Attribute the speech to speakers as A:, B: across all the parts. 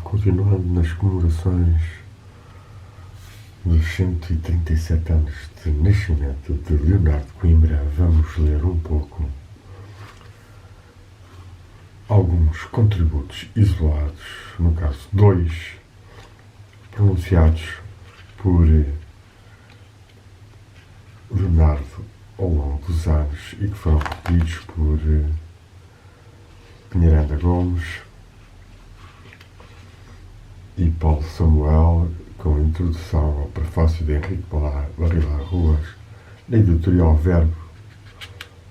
A: Continuando nas comemorações dos 137 anos de nascimento de Leonardo Coimbra, vamos ler um pouco alguns contributos isolados, no caso 2, pronunciados por Leonardo ao longo dos anos e que foram repetidos por Pinheiranda Gomes e Paulo Samuel, com introdução ao prefácio de Henrique Barilar Ruas, na editorial Verbo,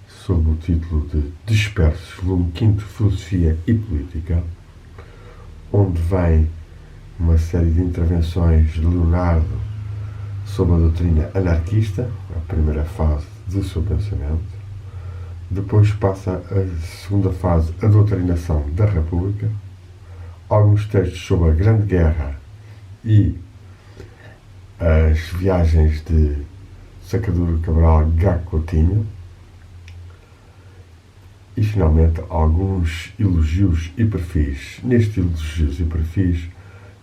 A: sob o título de Dispersos, volume 5, Filosofia e Política, onde vem uma série de intervenções de Leonardo sobre a doutrina anarquista, a primeira fase do seu pensamento. Depois passa a segunda fase, a doutrinação da República, alguns textos sobre a Grande Guerra e as viagens de Sacadura Cabral Gago Coutinho, e finalmente alguns elogios e perfis. Nestes elogios e perfis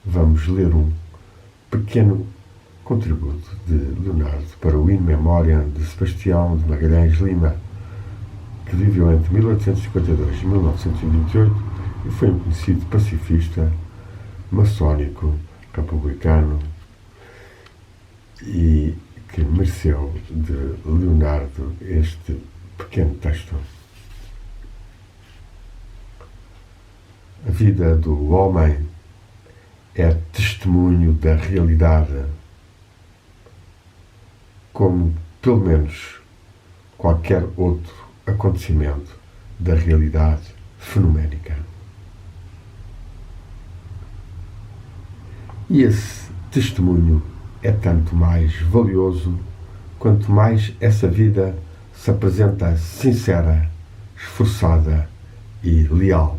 A: vamos ler um pequeno contributo de Leonardo para o In Memoriam de Sebastião de Magalhães Lima, que viveu entre 1852 e 1928 e foi um conhecido pacifista, maçónico, republicano, e que mereceu de Leonardo este pequeno texto. A vida do homem é testemunho da realidade, como pelo menos qualquer outro acontecimento da realidade fenoménica. E esse testemunho é tanto mais valioso quanto mais essa vida se apresenta sincera, esforçada e leal.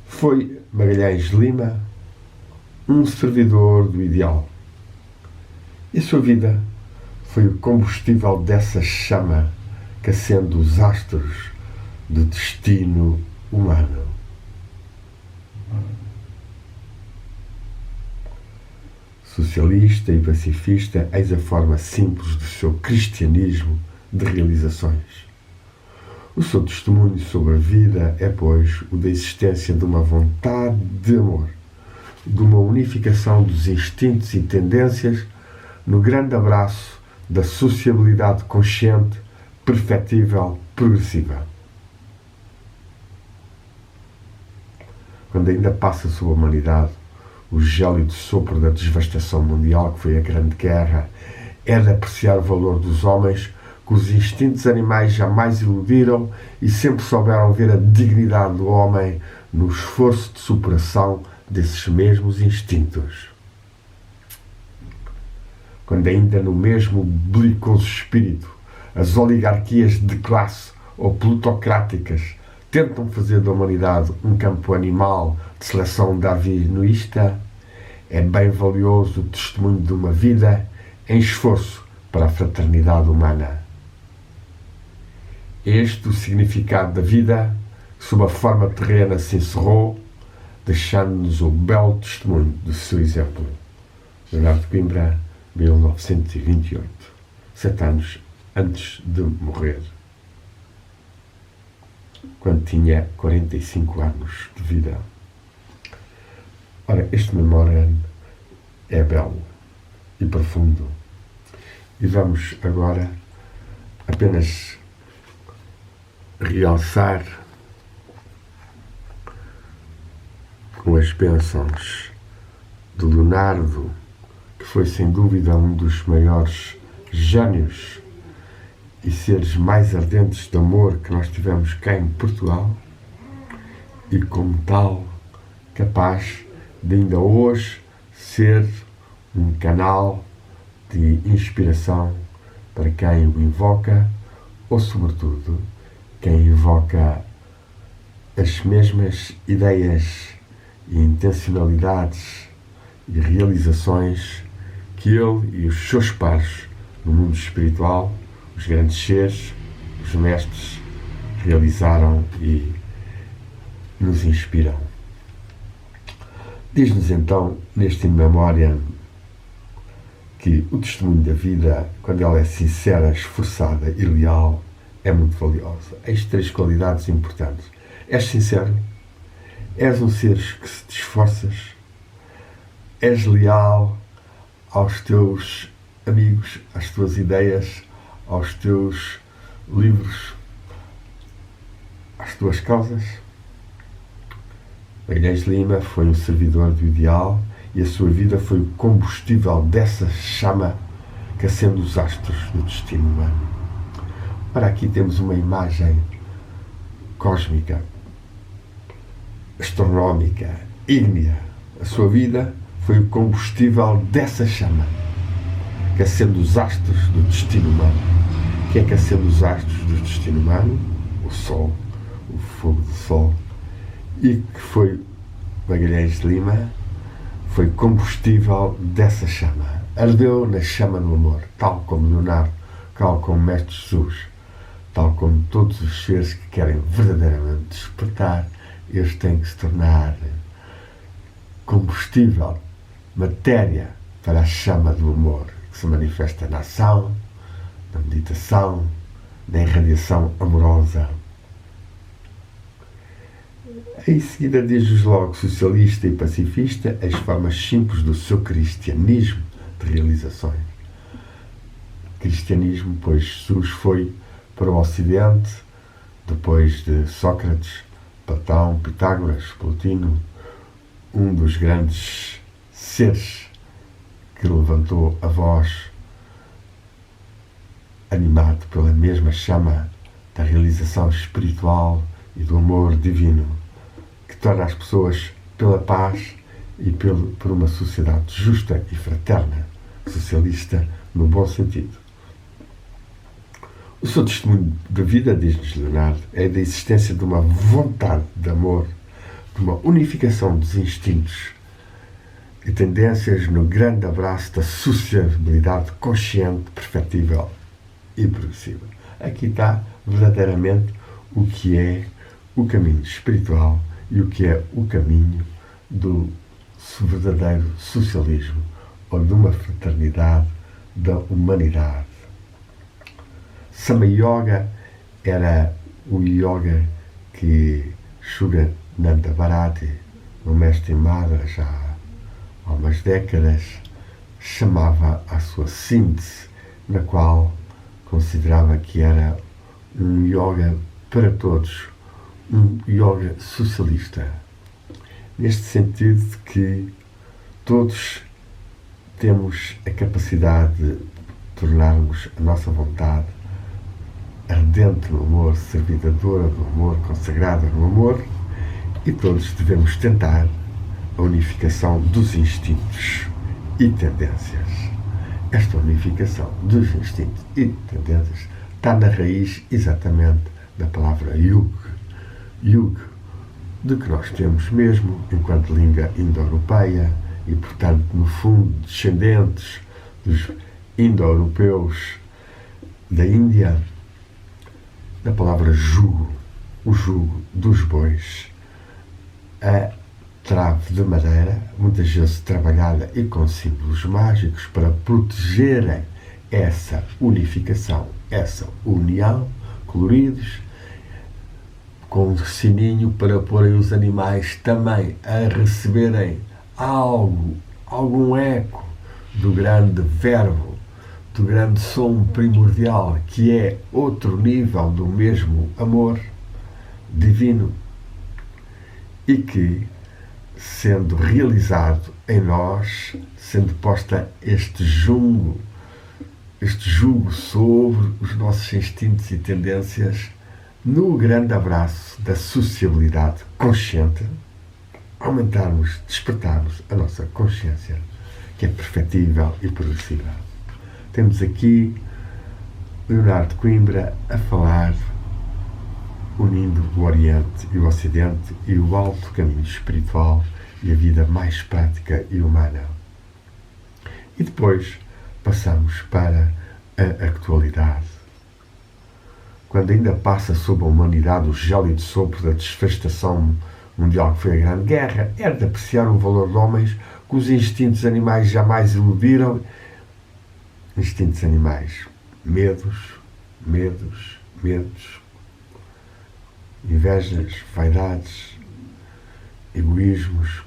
A: Foi Magalhães Lima um servidor do ideal. E a sua vida foi o combustível dessa chama que acende os astros do destino humano. Socialista e pacifista, eis a forma simples do seu cristianismo de realizações. O seu testemunho sobre a vida é, pois, o da existência de uma vontade de amor, de uma unificação dos instintos e tendências no grande abraço da sociabilidade consciente, perfectível, progressiva. Quando ainda passa sobre a humanidade o gélido sopro da devastação mundial que foi a Grande Guerra, é de apreciar o valor dos homens que os instintos animais jamais iludiram e sempre souberam ver a dignidade do homem no esforço de superação desses mesmos instintos. Quando ainda no mesmo belicoso espírito as oligarquias de classe ou plutocráticas tentam fazer da humanidade um campo animal de seleção darwinista, é bem valioso o testemunho de uma vida em esforço para a fraternidade humana. Este o significado da vida, que sob a forma terrena se encerrou, deixando-nos o belo testemunho do seu exemplo. Leonardo Coimbra, 1928, 7 anos antes de morrer, quando tinha 45 anos de vida. Ora, este memoriam é belo e profundo. E vamos agora apenas realçar com as bênçãos de Leonardo, que foi sem dúvida um dos maiores gênios e seres mais ardentes de amor que nós tivemos cá em Portugal, e como tal capaz de ainda hoje ser um canal de inspiração para quem o invoca, ou sobretudo quem invoca as mesmas ideias e intencionalidades e realizações que ele e os seus pares no mundo espiritual, os grandes seres, os mestres, realizaram e nos inspiram. Diz-nos então, neste In Memoriam, que o testemunho da vida, quando ela é sincera, esforçada e leal, é muito valiosa. Eis 3 qualidades importantes. És sincero? És um ser que se te esforças? És leal aos teus amigos, às tuas ideias, aos teus livros, às tuas causas? Magalhães Lima foi um servidor do ideal e a sua vida foi o combustível dessa chama que acende os astros do destino humano. Ora, aqui temos uma imagem cósmica, astronómica, ígnea. A sua vida foi o combustível dessa chama que acende os astros do destino humano. Quem é que acende os astros do destino humano? O Sol, o fogo do Sol. E que foi Magalhães Lima, foi combustível dessa chama. Ardeu na chama do amor, tal como Leonardo, tal como Mestre Jesus, tal como todos os seres que querem verdadeiramente despertar. Eles têm que se tornar combustível, matéria para a chama do amor, que se manifesta na ação, na meditação, na irradiação amorosa. Em seguida diz-nos logo socialista e pacifista as formas simples do seu cristianismo de realizações. Cristianismo, pois Jesus foi para o Ocidente, depois de Sócrates, Platão, Pitágoras, Plotino, um dos grandes seres que levantou a voz, animado pela mesma chama da realização espiritual e do amor divino, que torna as pessoas pela paz e por uma sociedade justa e fraterna, socialista no bom sentido. O seu testemunho de vida, diz-nos Leonardo, é da existência de uma vontade de amor, de uma unificação dos instintos e tendências no grande abraço da sociabilidade consciente, perfectível e progressiva. Aqui está verdadeiramente o que é o caminho espiritual e o que é o caminho do verdadeiro socialismo ou de uma fraternidade da humanidade. Sama-yoga era o yoga que Shugananda Bharati, o mestre Mara, já há umas décadas, chamava à sua síntese, na qual considerava que era um yoga para todos, um yoga socialista, neste sentido de que todos temos a capacidade de tornarmos a nossa vontade ardente no amor, servidadora do amor, consagrada no amor, e todos devemos tentar a unificação dos instintos e tendências. Esta unificação dos instintos e tendências está na raiz exatamente da palavra Yuga. Yuga, de que nós temos mesmo enquanto língua indo-europeia e, portanto, no fundo, descendentes dos indo-europeus da Índia, da palavra jugo, o jugo dos bois, a trave de madeira, muitas vezes trabalhada e com símbolos mágicos para protegerem essa unificação, essa união, coloridos, com um sininho para porem os animais também a receberem algum eco do grande verbo, do grande som primordial, que é outro nível do mesmo amor divino e que, sendo realizado em nós, sendo posta este jugo sobre os nossos instintos e tendências, no grande abraço da sociabilidade consciente, aumentarmos, despertarmos a nossa consciência, que é perfectível e progressiva. Temos aqui Leonardo Coimbra a falar, unindo o Oriente e o Ocidente e o alto caminho espiritual e a vida mais prática e humana. E depois passamos para a atualidade, quando ainda passa sobre a humanidade o gélido sopro da desvastação mundial que foi a Grande Guerra, era de apreciar o valor de homens que os instintos animais jamais iludiram. Instintos animais, medos, invejas, vaidades, egoísmos,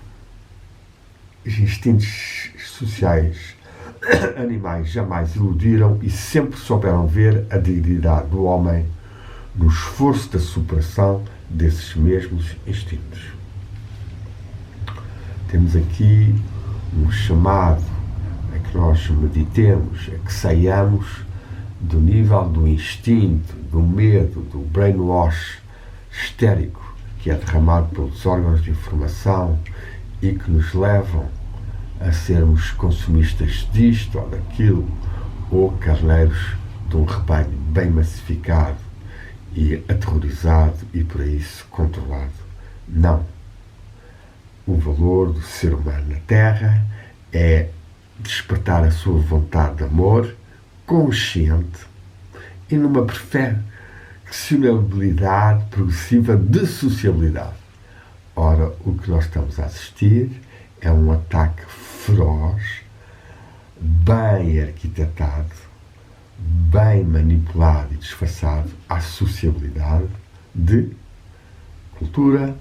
A: os instintos sociais animais jamais iludiram e sempre souberam ver a dignidade do homem no esforço da superação desses mesmos instintos. Temos aqui um chamado a que nós meditemos, a que saiamos do nível do instinto, do medo, do brainwash histérico que é derramado pelos órgãos de informação e que nos levam a sermos consumistas disto ou daquilo, ou carneiros de um rebanho bem massificado e aterrorizado e por isso controlado. Não. O valor do ser humano na Terra é despertar a sua vontade de amor consciente e numa perfeccionabilidade progressiva de sociabilidade. Ora, o que nós estamos a assistir é um ataque feroz, bem arquitetado, bem manipulado e disfarçado à sociabilidade de cultura,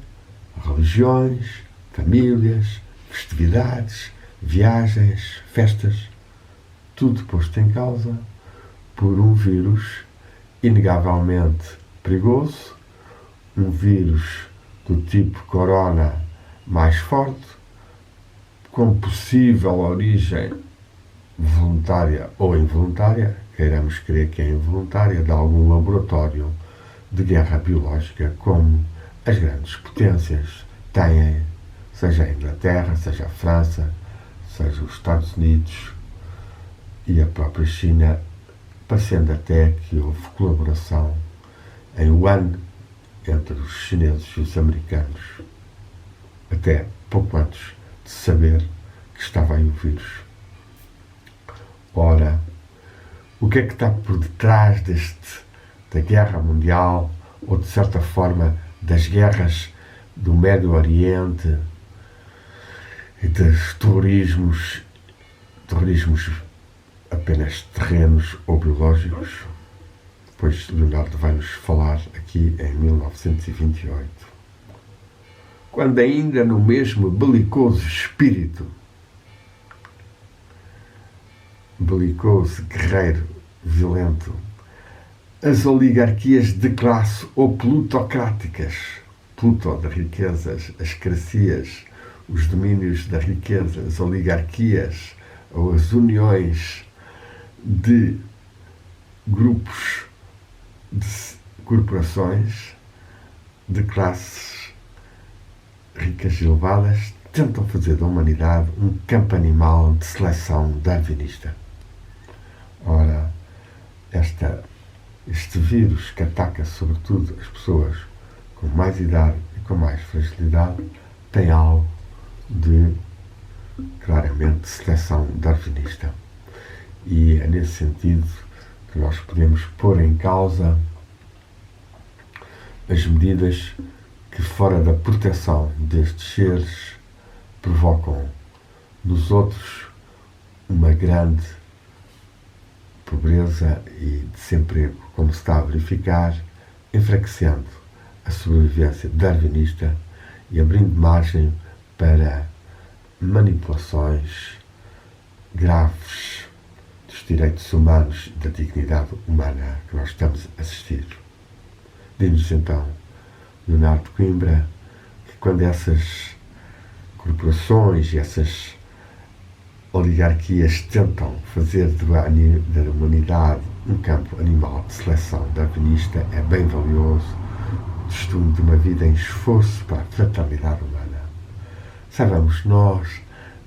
A: religiões, famílias, festividades, viagens, festas, tudo posto em causa por um vírus inegavelmente perigoso, um vírus do tipo corona mais forte, com possível origem voluntária ou involuntária, queiramos crer que é involuntária, de algum laboratório de guerra biológica, como as grandes potências têm, seja a Inglaterra, seja a França, seja os Estados Unidos e a própria China, parecendo até que houve colaboração em Wuhan entre os chineses e os americanos, até pouco antes de saber que estava aí o vírus. Ora, o que é que está por detrás da guerra mundial, ou de certa forma das guerras do Médio Oriente e dos terrorismos apenas terrenos ou biológicos? Depois Leonardo vai-nos falar aqui em 1928. Quando ainda no mesmo belicoso espírito, belicoso, guerreiro, violento, as oligarquias de classe ou plutocráticas, Pluto de riquezas, as cracias, os domínios da riqueza, as oligarquias ou as uniões de grupos de corporações de classes ricas e elevadas tentam fazer da humanidade um campo animal de seleção darwinista. Ora, este vírus que ataca sobretudo as pessoas com mais idade e com mais fragilidade tem algo de claramente seleção darwinista. E é nesse sentido que nós podemos pôr em causa as medidas que, fora da proteção destes seres, provocam nos outros uma grande pobreza e desemprego, como se está a verificar, enfraquecendo a sobrevivência darwinista e abrindo margem para manipulações graves dos direitos humanos e da dignidade humana que nós estamos a assistir. Diz-nos então Leonardo Coimbra que quando essas corporações e essas oligarquias tentam fazer da humanidade um campo animal de seleção darwinista, é bem valioso o testemunho de uma vida em esforço para a fraternidade humana. Saibamos nós,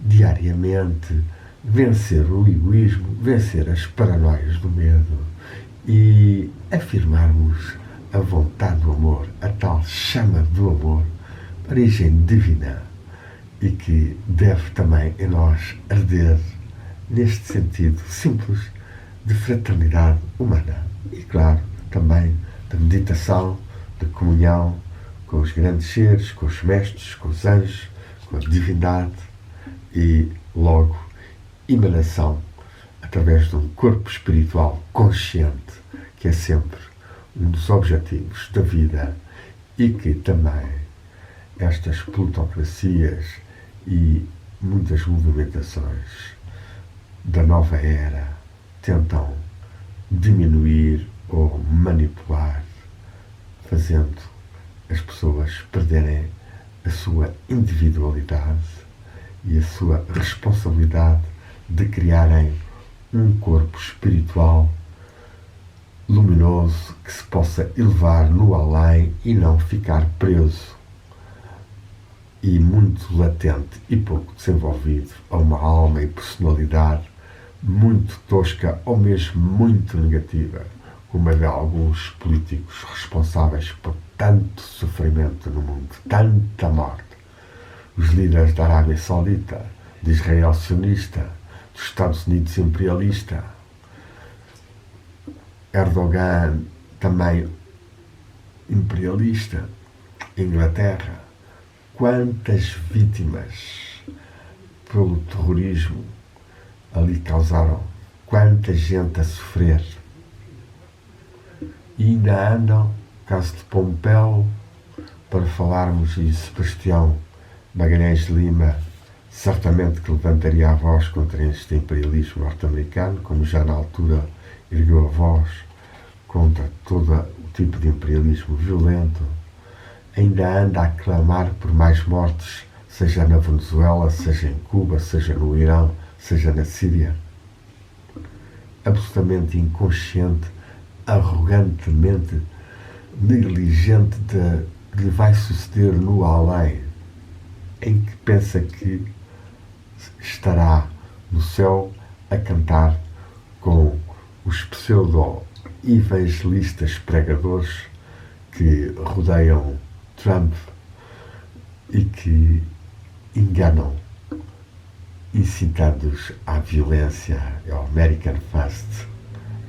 A: diariamente, vencer o egoísmo, vencer as paranoias do medo e afirmarmos a vontade do amor, a tal chama do amor, origem divina, e que deve também em nós arder neste sentido simples de fraternidade humana e, claro, também de meditação, de comunhão com os grandes seres, com os mestres, com os anjos, com a divindade e, logo, emanação através de um corpo espiritual consciente, que é sempre um dos objetivos da vida e que também estas plutocracias e muitas movimentações da nova era tentam diminuir ou manipular, fazendo as pessoas perderem a sua individualidade e a sua responsabilidade de criarem um corpo espiritual luminoso que se possa elevar no além e não ficar preso e muito latente e pouco desenvolvido a uma alma e personalidade muito tosca ou mesmo muito negativa, como a de alguns políticos responsáveis por tanto sofrimento no mundo, tanta morte. Os líderes da Arábia Saudita, de Israel sionista, dos Estados Unidos imperialista, Erdogan também imperialista, Inglaterra. Quantas vítimas pelo terrorismo ali causaram, quanta gente a sofrer. E ainda andam, caso de Pompeu, para falarmos, e Sebastião Magalhães de Lima certamente que levantaria a voz contra este imperialismo norte-americano, como já na altura ergueu a voz contra todo o tipo de imperialismo violento. Ainda anda a clamar por mais mortes, seja na Venezuela, seja em Cuba, seja no Irão, seja na Síria. Absolutamente inconsciente, arrogantemente negligente de que lhe vai suceder no além, em que pensa que estará no céu a cantar com os pseudo-evangelistas pregadores que rodeiam Trump e que enganam, incitando-os à violência, ao American First.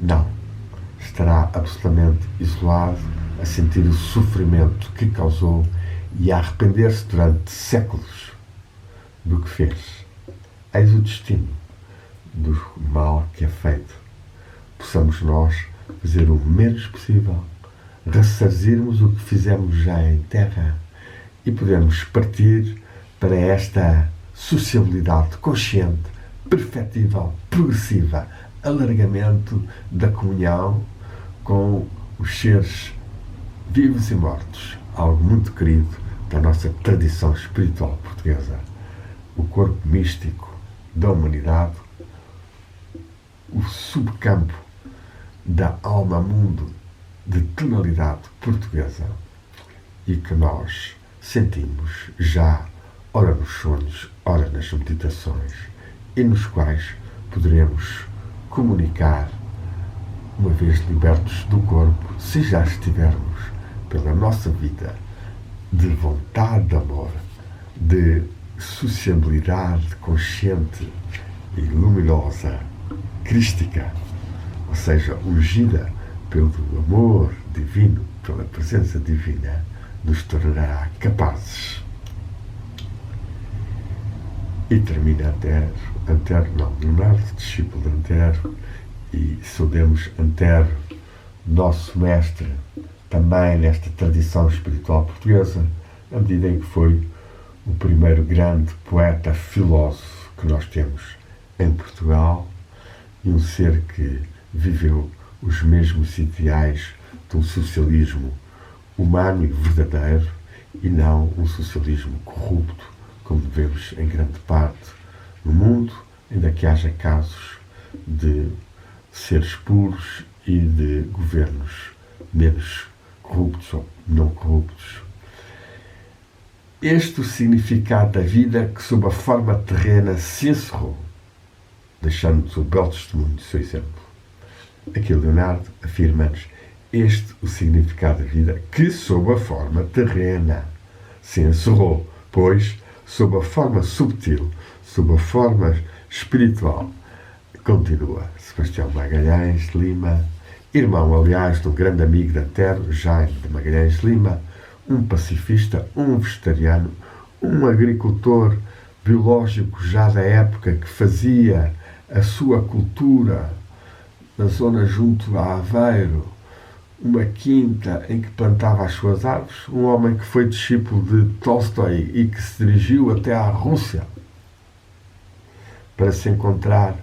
A: Não. Estará absolutamente isolado, a sentir o sofrimento que causou e a arrepender-se durante séculos do que fez. Eis o destino do mal que é feito. Possamos nós fazer o menos possível, ressarcirmos o que fizemos já em terra e podemos partir para esta sociabilidade consciente, perfectível, progressiva, alargamento da comunhão com os seres vivos e mortos, algo muito querido da nossa tradição espiritual portuguesa. O corpo místico da humanidade, o subcampo da alma-mundo de tonalidade portuguesa e que nós sentimos já, ora nos sonhos, ora nas meditações, e nos quais poderemos comunicar, uma vez libertos do corpo, se já estivermos pela nossa vida de vontade de amor, de sociabilidade consciente e luminosa, crística, ou seja, ungida pelo amor divino, pela presença divina, nos tornará capazes. E termina Antero, Leonardo, discípulo de Antero, e saudemos Antero, nosso mestre, também nesta tradição espiritual portuguesa, na medida em que foi o primeiro grande poeta filósofo que nós temos em Portugal e um ser que viveu os mesmos ideais de um socialismo humano e verdadeiro e não um socialismo corrupto, como vemos em grande parte no mundo, ainda que haja casos de seres puros e de governos menos corruptos ou não corruptos. Este o significado da vida que sob a forma terrena se encerrou, deixando-nos o belo testemunho do seu exemplo. Aqui Leonardo afirma-nos este o significado da vida que sob a forma terrena se encerrou, pois sob a forma subtil, sob a forma espiritual, continua Sebastião Magalhães de Lima irmão, aliás, do grande amigo da terra, Jaime de Magalhães Lima, um pacifista, um vegetariano, um agricultor biológico já da época que fazia a sua cultura na zona junto a Aveiro, uma quinta em que plantava as suas árvores, um homem que foi discípulo de Tolstói e que se dirigiu até à Rússia para se encontrar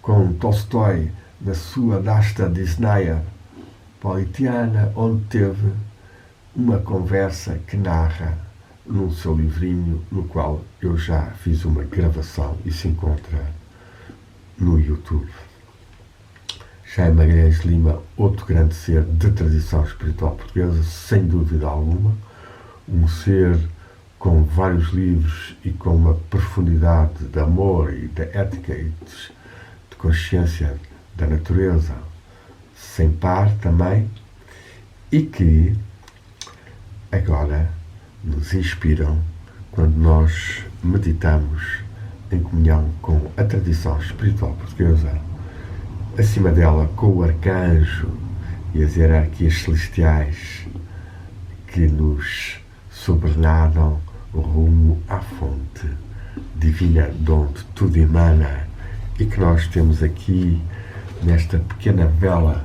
A: com Tolstói na sua Dasta Disnaya Politiana, onde teve uma conversa que narra num seu livrinho, no qual eu já fiz uma gravação e se encontra no YouTube. Jaime Magalhães Lima, outro grande ser de tradição espiritual portuguesa, sem dúvida alguma, um ser com vários livros e com uma profundidade de amor e de ética e de consciência da natureza sem par também, e que agora nos inspiram quando nós meditamos em comunhão com a tradição espiritual portuguesa, acima dela com o arcanjo e as hierarquias celestiais que nos sobrenadam rumo à fonte divina de onde tudo emana, e que nós temos aqui nesta pequena vela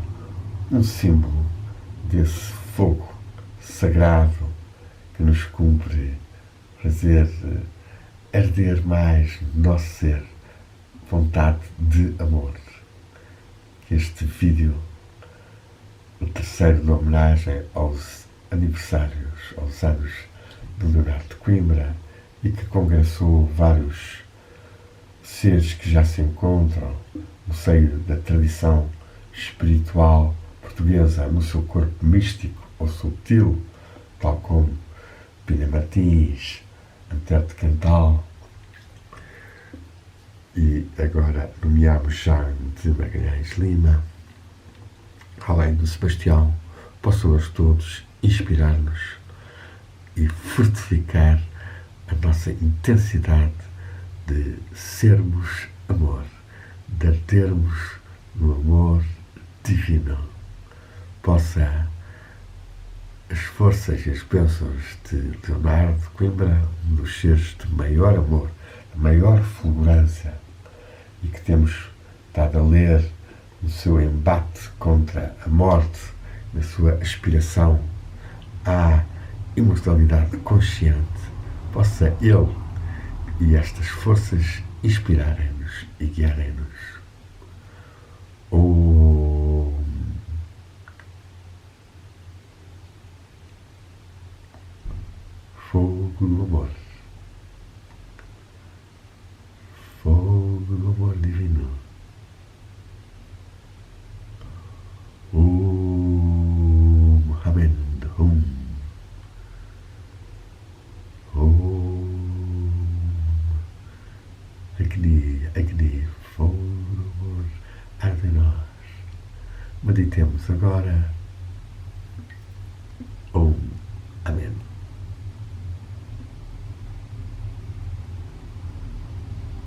A: um símbolo desse fogo sagrado que nos cumpre fazer arder mais no nosso ser vontade de amor. Que este vídeo, o terceiro na homenagem aos aniversários, aos anos do Leonardo de Coimbra, e que congressou vários seres que já se encontram no seio da tradição espiritual portuguesa, no seu corpo místico ou subtil, tal como Pina Martins, Antero de Cantal, e agora nomeamos Jaime de Magalhães Lima, além do Sebastião, possam eles todos inspirar-nos e fortificar a nossa intensidade de sermos amor, de ardermos no amor divino. Possa as forças e as bênçãos de Leonardo de Coimbra, um dos seres de maior amor, de maior fulgurância, e que temos estado a ler no seu embate contra a morte, na sua aspiração à imortalidade consciente, possa ele e estas forças inspirarem-nos e guiarem-nos. Fogo do amor. Fogo do amor divino. Amen. Agni, fogo do amor, arde em nós. Meditemos agora